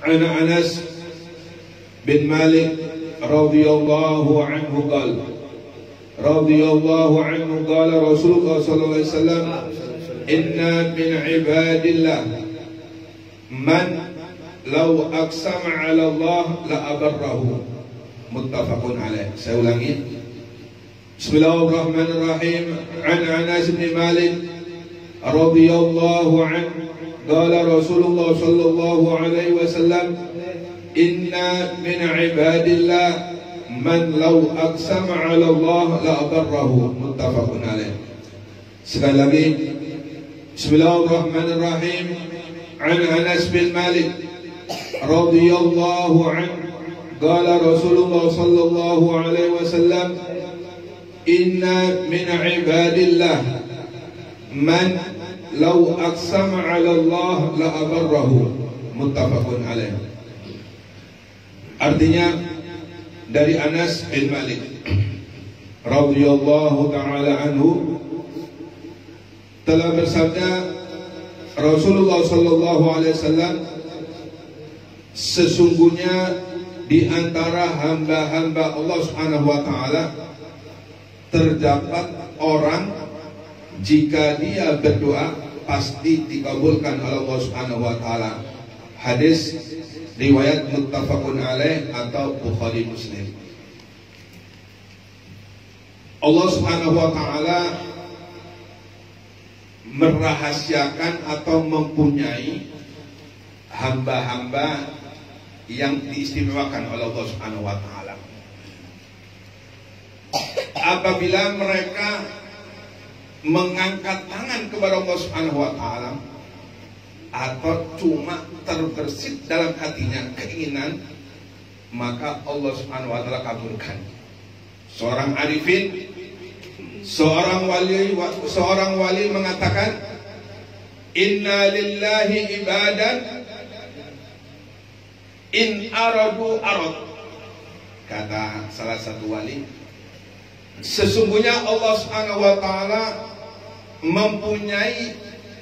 عن أنس بن مالك رضي الله عنه قال رسول الله صلى الله عليه وسلم إن من عباد الله من لو أقسم على الله لأبره متفق عليه. Saya ulangi. Bismillahirrahmanirrahim. An Anas bin Malik radhiyallahu anhu qala Rasulullah sallallahu alaihi wasallam inna min ibadillah man law aqsama 'ala Allah la abarrahu muttafaqun alaih. Sekali lagi. Bismillahirrahmanirrahim. An Anas bin Malik radhiyallahu anhu qala Rasulullah sallallahu alaihi wasallam inna min ibadillah man law aqsama 'ala Allah la abarrahu muttafaqun alaih. Artinya dari Anas bin Malik radhiyallahu taala anhu telah bersabda Rasulullah sallallahu alaihi wasallam, sesungguhnya di antara hamba-hamba Allah Subhanahu wa taala terdapat orang jika dia berdoa pasti dikabulkan oleh Allah Subhanahu wa taala. Hadis riwayat muttafaqun alaih atau Bukhari Muslim. Allah Subhanahu wa taala merahasiakan atau mempunyai hamba-hamba yang diistimewakan oleh Allah Subhanahu wa taala. Apabila mereka mengangkat tangan kepada Allah Subhanahu wa taala atau cuma terbersit dalam hatinya keinginan, maka Allah Subhanahu wa taala kabulkan. Seorang arifin, seorang wali mengatakan, inna lillahi ibadan in aradu arad. Kata salah satu wali, sesungguhnya Allah Subhanahu wa taala mempunyai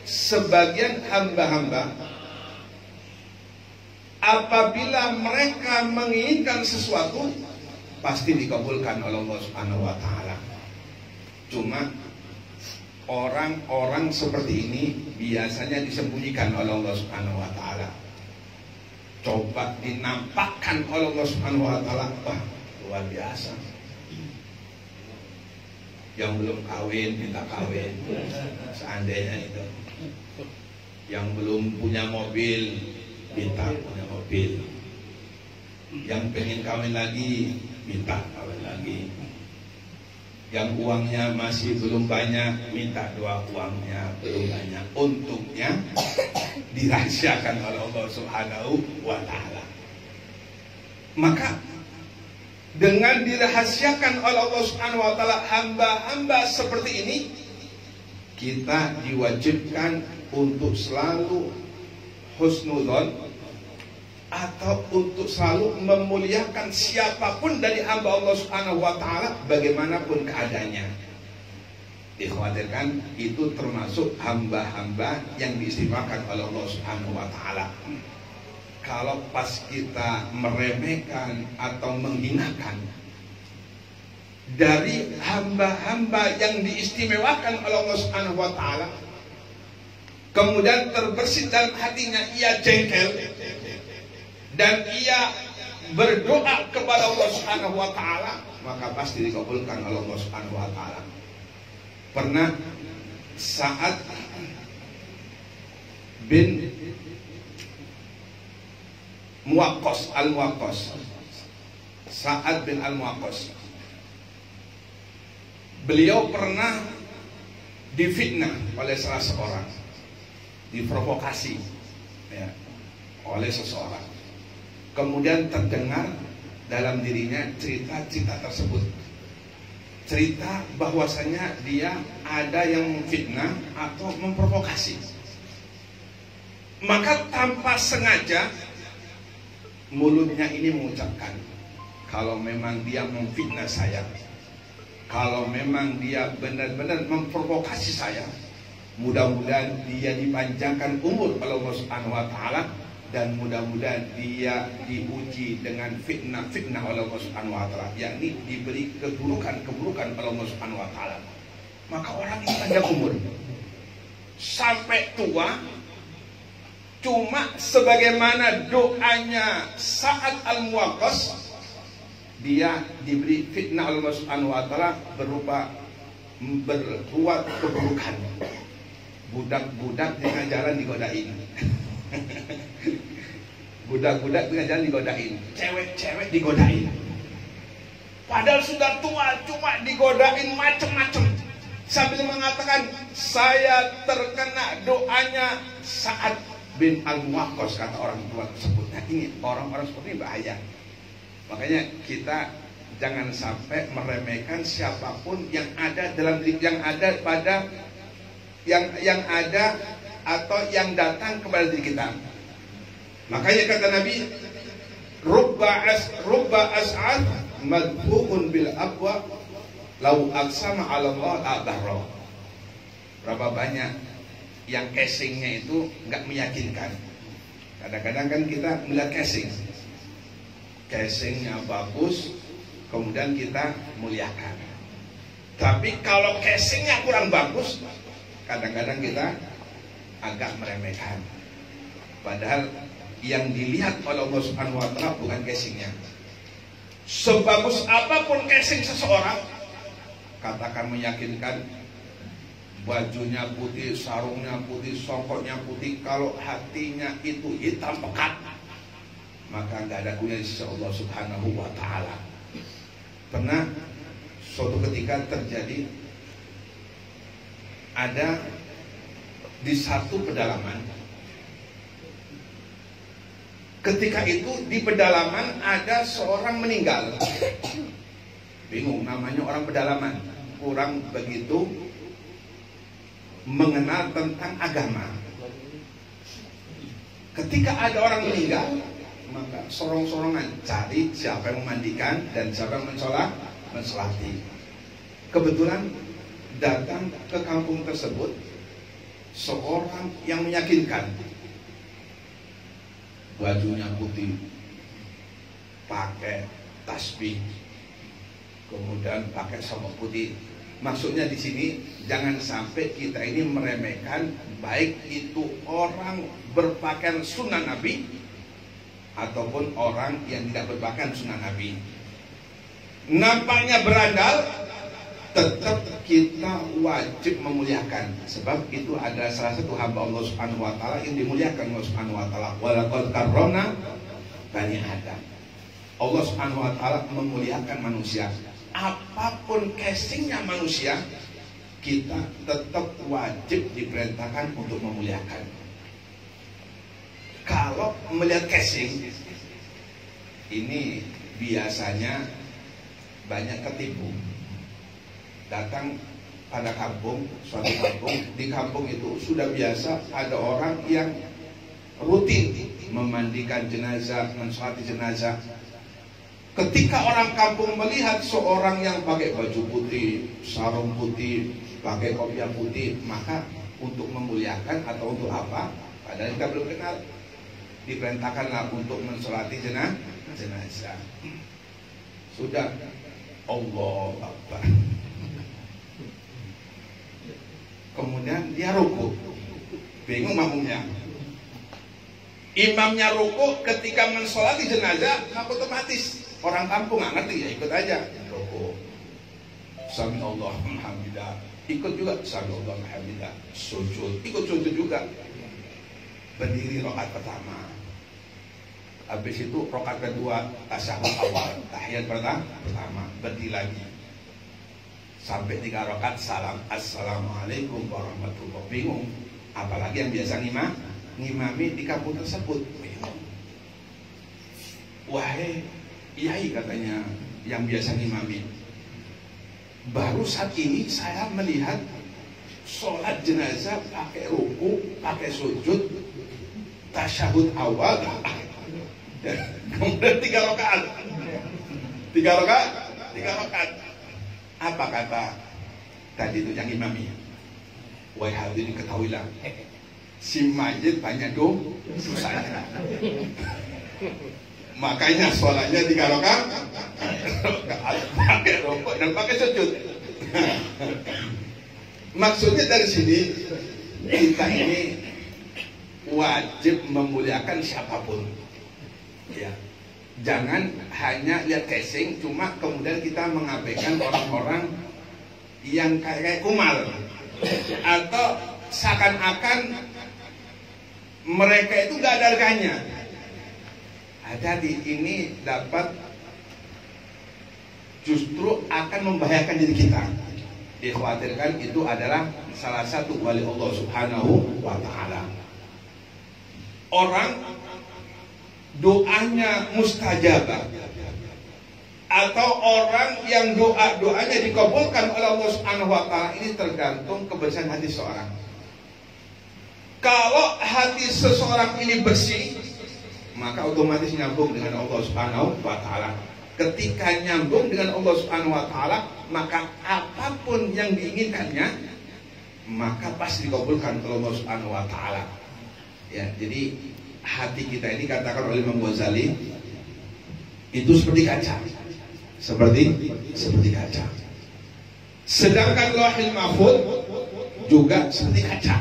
sebagian hamba-hamba, apabila mereka menginginkan sesuatu pasti dikabulkan oleh Allah Subhanahu wa taala. Cuma orang-orang seperti ini biasanya disembunyikan oleh Allah Subhanahu wa taala. Coba dinampakkan oleh Allah Subhanahu wa taala, wah luar biasa. Yang belum kawin minta kawin, seandainya itu. Yang belum punya mobil minta punya mobil. Yang pengen kawin lagi minta kawin lagi. Yang uangnya masih belum banyak minta doa uangnya belum banyak. Untungnya dirahasiakan oleh Allah Subhanahu wa taala. Maka dengan dirahasiakan oleh Allah Subhanahu wa taala hamba-hamba seperti ini, kita diwajibkan untuk selalu husnudzon atau untuk selalu memuliakan siapapun dari hamba Allah Subhanahu wa taala bagaimanapun keadaannya. Dikhawatirkan itu termasuk hamba-hamba yang diistimewakan oleh Allah Subhanahu wa taala. Kalau pas kita meremehkan atau menghinakan dari hamba-hamba yang diistimewakan oleh Allah Subhanahu wa taala, kemudian terbersit dalam hatinya ia jengkel dan ia berdoa kepada Allah Subhanahu wa taala, maka pasti dikabulkan oleh Allah Subhanahu wa taala. Pernah Sa'ad bin Muwaqqas Al-Muwaqqas, Sa'ad bin Al-Muwaqqas, beliau pernah difitnah oleh salah seorang, diprovokasi ya, oleh seseorang. Kemudian terdengar dalam dirinya cerita-cerita tersebut, cerita bahwasanya dia ada yang memfitnah atau memprovokasi. Maka tanpa sengaja mulutnya ini mengucapkan, kalau memang dia memfitnah saya, kalau memang dia benar-benar memprovokasi saya, mudah-mudahan dia dipanjangkan umur oleh Allah Subhanahu wa taala dan mudah-mudahan dia diuji dengan fitnah oleh Allah Subhanahu wa taala, yakni diberi keburukan oleh Allah Subhanahu wa taala. Maka orang itu panjang umur sampai tua, cuma sebagaimana doanya Sa'ad Al-Muwaqqas, dia diberi fitnah oleh Allah Subhanahu wa taala berupa berbuat keburukan. Budak-budak tengah jalan digodain. Budak-budak tengah jalan digodain, cewek-cewek digodain. Padahal sudah tua, cuma digodain macam-macam. Sambil mengatakan, saya terkena doanya Sa'ad bin Al-Muwaqqas, kata orang tua tersebut. Nah, ini orang-orang seperti ini bahaya. Makanya kita jangan sampai meremehkan siapapun yang ada dalam yang ada pada yang ada atau yang datang kepada diri kita. Makanya kata Nabi, rubba as'ad madbu'un bil aqwa lau aqsama 'ala Allah abarra. Berapa banyak yang casingnya itu nggak meyakinkan. Kadang-kadang kan kita melihat casingnya bagus, kemudian kita muliakan. Tapi kalau casingnya kurang bagus, kadang-kadang kita agak meremehkan. Padahal yang dilihat oleh Allah Subhanahu wa taala bukan casingnya. Sebagus apapun casing seseorang, katakan meyakinkan, bajunya putih, sarungnya putih, songkoknya putih, kalau hatinya itu hitam pekat, maka nggak ada gunanya di sisi Allah Subhanahu wa taala. Pernah suatu ketika terjadi, ada di satu pedalaman. Ketika itu di pedalaman ada seorang meninggal. Bingung, namanya orang pedalaman, kurang begitu mengenal tentang agama. Ketika ada orang meninggal, maka sorong-sorongan cari siapa yang memandikan dan siapa yang mensolati. Kebetulan datang ke kampung tersebut seorang yang meyakinkan, bajunya putih, pakai tasbih, kemudian pakai sarung putih. Maksudnya di sini jangan sampai kita ini meremehkan, baik itu orang berpakaian sunnah Nabi ataupun orang yang tidak berpakaian sunnah Nabi. Nampaknya berandal, tetap kita wajib memuliakan, sebab itu adalah salah satu hamba Allah Subhanahu wa taala yang dimuliakan Allah Subhanahu wa taala. Walaqad karramna bani Adam. Allah Subhanahu wa taala memuliakan manusia. Apapun casingnya manusia, kita tetap wajib diperintahkan untuk memuliakan. Kalau melihat casing ini biasanya banyak ketipu. Datang pada kampung, suatu kampung, di kampung itu sudah biasa ada orang yang rutin memandikan jenazah, mensolati jenazah. Ketika orang kampung melihat seorang yang pakai baju putih, sarung putih, pakai kopiah putih, maka untuk memuliakan atau untuk apa? Padahal kita belum kenal, diperintahkanlah untuk mensolati jenazah. Sudah, Allah Akbar. Kemudian dia ruku, bingung makmumnya. Imamnya ruku ketika mensolati jenazah, maka otomatis orang kampung nggak ngerti, ya ikut aja ruku. Sami Allah Alhamdulillah, ikut juga Sami Allah Alhamdulillah. Sujud, ikut sujud juga. Berdiri rakaat pertama, habis itu rakaat kedua tasyahud awal, tahiyat pertama, berdiri lagi sampai 3 rakaat salam, assalamualaikum warahmatullahi wabarakatuh. Bingung, apalagi yang biasa ngimami di kampung tersebut. Bingung. Wahai Yai, katanya yang biasa ngimami, baru saat ini saya melihat sholat jenazah pakai ruku, pakai sujud, tasyahud awal, kemudian 3 rakaat. 3 rakaat. Apa kata tadi itu yang imami? Wahai hadirin, ketahuilah, Si Majid banyak dosanya. Makanya sholatnya 3 rakaat pakai rokok dan pakai sujud. Maksudnya dari sini kita ini wajib memuliakan siapapun. Ya. Jangan hanya lihat casing, cuma kemudian kita mengabaikan orang-orang yang kayak kumal, atau seakan-akan mereka itu gak ada harganya. Hati-hati, ini dapat justru akan membahayakan diri kita. Dikhawatirkan itu adalah salah satu wali Allah Subhanahu wa ta'ala. Orang doanya mustajabah, atau orang yang doanya dikabulkan oleh Allah Subhanahu wa ta'ala, ini tergantung kebersihan hati seorang. Kalau hati seseorang ini bersih, maka otomatis nyambung dengan Allah Subhanahu wa ta'ala. Ketika nyambung dengan Allah Subhanahu wa ta'ala, maka apapun yang diinginkannya maka pasti dikabulkan oleh Allah Subhanahu wa ta'ala. Ya, jadi hati kita ini, katakan oleh Imam Ghazali, itu seperti kaca. Seperti kaca. Sedangkan Lauhul Mahfuz juga seperti kaca.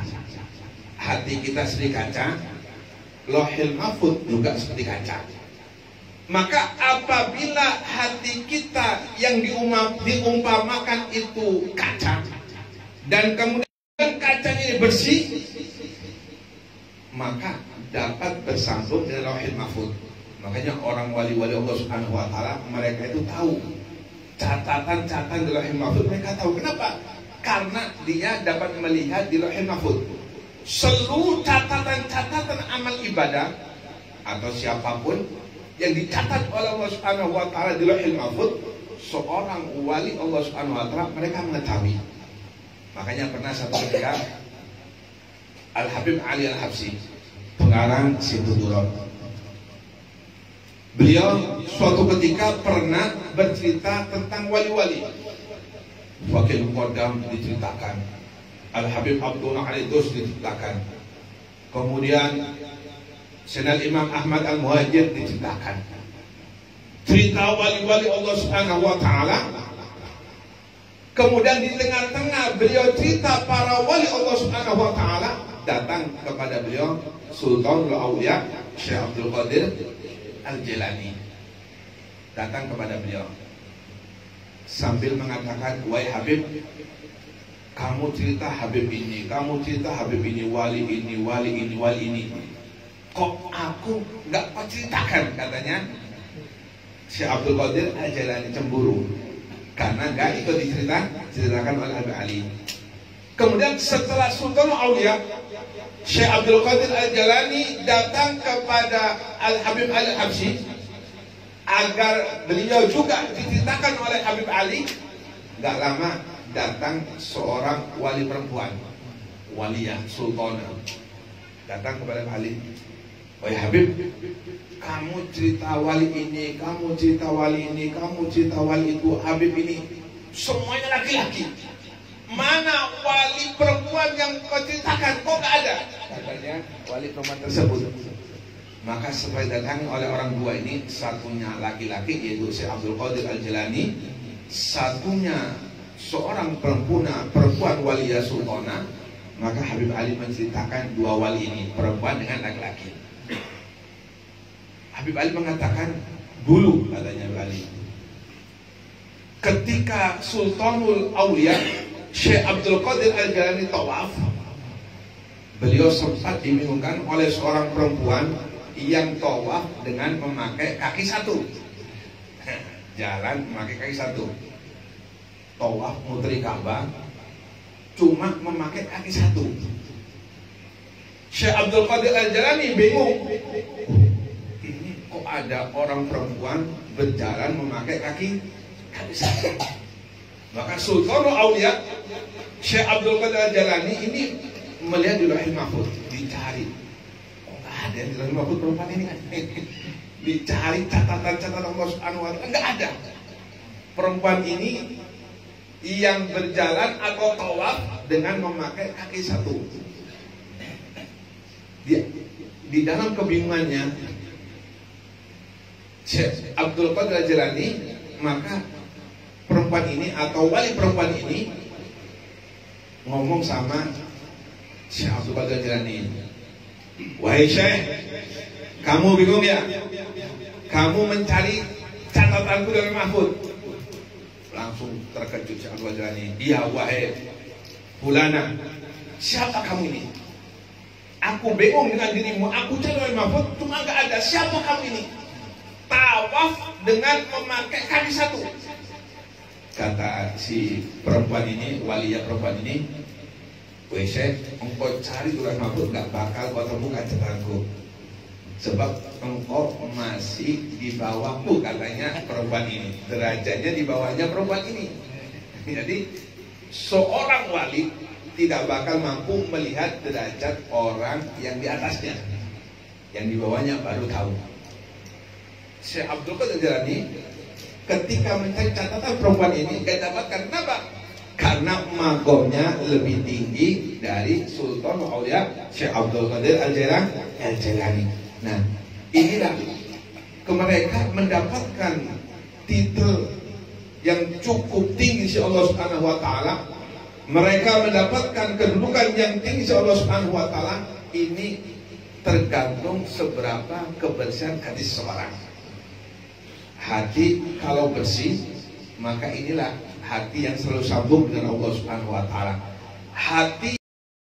Hati kita seperti kaca, Lauhul Mahfuz juga seperti kaca. Maka apabila hati kita yang diumpamakan itu kaca, dan kemudian kacanya ini bersih, maka dapat bersambung dengan Lauhul Mahfuz. Makanya orang wali-wali Allah Subhanahu wa ta'ala, mereka itu tahu catatan-catatan di Lauhul Mahfuz. Mereka tahu kenapa? Karena dia dapat melihat di Lauhul Mahfuz seluruh catatan-catatan amal ibadah atau siapapun yang dicatat oleh Allah Subhanahu wa ta'ala di Lauhul Mahfuz. Seorang wali Allah Subhanahu wa ta'ala mereka mengetahui. Makanya pernah satu ketika Al-Habib Ali Al-Habsyi, pengarang Situdurot, beliau suatu ketika pernah bercerita tentang wali-wali. Wakil Qadam diceritakan, Al-Habib Abdullah Al-Idus diceritakan, kemudian Senal Imam Ahmad Al-Muhajir diceritakan. Cerita wali-wali Allah Subhanahu wa ta'ala. Kemudian di tengah-tengah beliau cerita para wali Allah Subhanahu wa ta'ala, datang kepada beliau Sultanul Auliya Syekh Abdul Qadir Al-Jilani. Datang kepada beliau sambil mengatakan, "Wahai Habib, kamu cerita Habib ini, kamu cerita Habib ini, wali ini, wali ini, wali ini. Kok aku nggak kau ceritakan?" Katanya Syekh Abdul Qadir Al-Jilani cemburu karena nggak ikut diceritakan oleh Habib Ali. Kemudian setelah Sultan Aulia Syekh Abdul Qadir Al-Jilani datang kepada Al-Habib Al-Habsyi agar beliau juga diceritakan oleh Habib Ali. Gak lama datang seorang wali perempuan, waliyah, sultanah, datang kepada Ali. "Wahai Habib, kamu cerita wali ini, kamu cerita wali ini, kamu cerita wali itu, Habib ini semuanya laki-laki. Mana wali perempuan yang kau ceritakan? Kok gak ada?" Katanya wali perempuan tersebut. Maka setelah datang oleh orang dua ini, satunya laki-laki yaitu Syekh Abdul Qadir Al-Jilani, satunya seorang perempuan waliyah sultana. Maka Habib Ali menceritakan dua wali ini, perempuan dengan laki-laki. Habib Ali mengatakan, dulu katanya Habib Ali, ketika Sultanul Aulia Syekh Abdul Qadir Al-Jilani tawaf, beliau sempat dibingungkan oleh seorang perempuan yang tawaf dengan memakai kaki satu. Jalan memakai kaki satu, tawaf muteri Ka'bah cuma memakai kaki satu. Syekh Abdul Qadir Al-Jilani bingung, ini kok ada orang perempuan berjalan memakai kaki satu. Maka Sultanul Aulia Syekh Abdul Qadir Al-Jilani ini melihat di Lauhul Mahfuz, dicari, kok nggak ada di Lauhul Mahfuz perempuan ini kan? Dicari catatan-catatan Allah Subhanahu wa ta'ala, nggak ada perempuan ini yang berjalan atau tawaf dengan memakai kaki satu. di dalam kebingungannya Syekh Abdul Qadir Jilani, maka perempuan ini atau wali perempuan ini ngomong sama Syekh Abdul Qadir Jilani, wahai Syekh, kamu bingung ya? Kamu mencari catatanku dari Mahfud. Langsung terkejut Syekh Abdul Qadir Jilani. Iya wahai Fulana, siapa kamu ini? Aku bingung dengan dirimu. Aku cari dari Mahfud, cuma gak ada. Siapa kamu ini? Tawaf dengan memakai kaki satu. Kata si perempuan ini, waliya perempuan ini, weh Syekh, engkau cari dari Mahfud gak bakal kau temukan catatanku. Sebab engkau masih di bawahku, katanya perempuan ini. Derajatnya di bawahnya perempuan ini. Jadi seorang wali tidak bakal mampu melihat derajat orang yang di atasnya. Yang di bawahnya baru tahu. Syekh Abdul Qadir Jilani ketika mencari catatan perempuan ini gak dapatkan. Kenapa? Karena makomnya lebih tinggi dari Sultan Aulia Syekh Abdul Qadir Al-Jilani. Nah, inilah mereka mendapatkan titel yang cukup tinggi si Allah Subhanahu wa taala. Mereka mendapatkan kedudukan yang tinggi si Allah Subhanahu wa taala. Ini tergantung seberapa kebersihan hati seseorang. Hati kalau bersih, maka inilah hati yang selalu sambung dengan Allah Subhanahu wa taala. Hati